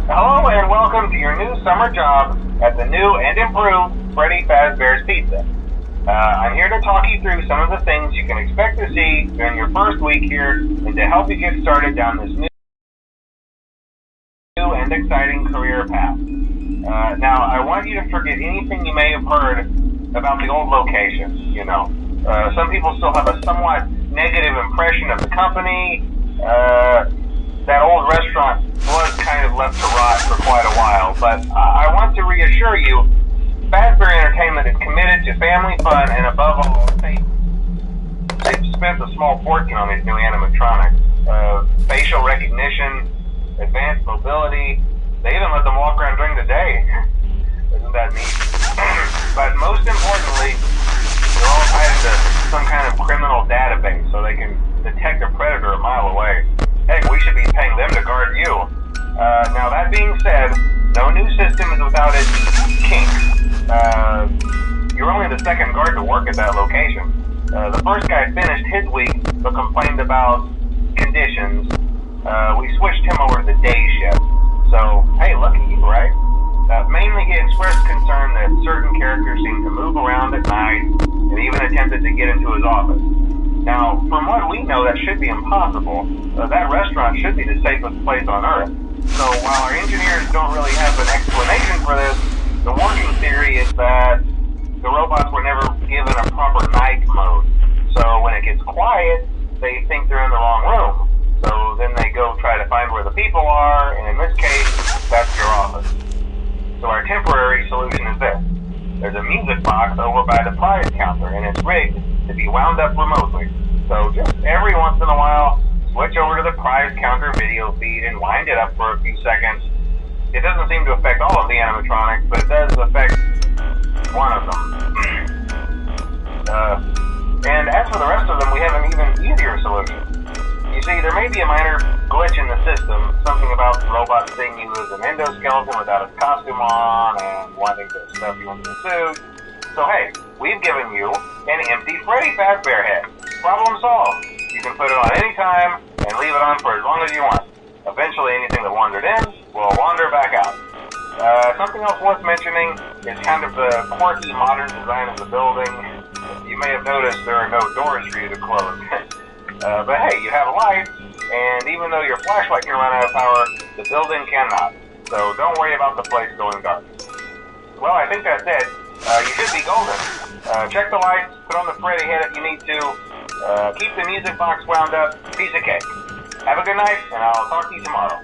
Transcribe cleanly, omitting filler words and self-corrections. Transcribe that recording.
Hello and welcome to your new summer job at the new and improved Freddy Fazbear's Pizza. I'm here to talk you through some of the things you can expect to see during your first week here and to help you get started down this new and exciting career path. Now, I want you to forget anything you may have heard about the old location, some people still have a somewhat negative impression of the company. That old restaurant was kind of left to rot for quite a while, but I want to reassure you, Fazbear Entertainment is committed to family fun and above all, they've spent a small fortune on these new animatronics. Facial recognition, advanced mobility, they even let them walk around during the day. Isn't that neat? But most importantly, they're all tied into some kind of criminal database so they can detect a predator a mile away. Heck, we should be paying them to guard you. Now that being said, no new system is without its kinks. You're only the second guard to work at that location. The first guy finished his week but complained about conditions. We switched him over to the day shift. So, hey, lucky you, right? Mainly he expressed concern that certain characters seemed to move around at night and even attempted to get into his office. Now, from what we know, that should be impossible. That restaurant should be the safest place on Earth. So while our engineers don't really have an explanation for this, the working theory is that the robots were never given a proper night mode. So when it gets quiet, they think they're in the wrong room. So then they go try to find where the people are, and in this case, that's your office. So our temporary solution is this. There's a music box over by the prize counter, and it's rigged to be wound up remotely. So just every once in a while, switch over to the prize counter video feed and wind it up for a few seconds. It doesn't seem to affect all of the animatronics, but it does affect one of them. And as for the rest of them, we have an even easier solution. You see, there may be a minor glitch in the system, something about the robot seeing you as an endoskeleton without its costume on and wanting to stuff you into the suit. So hey, we've given you an empty Freddy Fazbear head. Problem solved. You can put it on any time and leave it on for as long as you want. Eventually anything that wandered in will wander back out. Something else worth mentioning is kind of the quirky modern design of the building. You may have noticed there are no doors for you to close. But hey, you have a light, and even though your flashlight can run out of power, the building cannot. So don't worry about the place going dark. Well, I think that's it. You should be golden. Check the lights, put on the Freddy head if you need to. Keep the music box wound up. Piece of cake. Have a good night, and I'll talk to you tomorrow.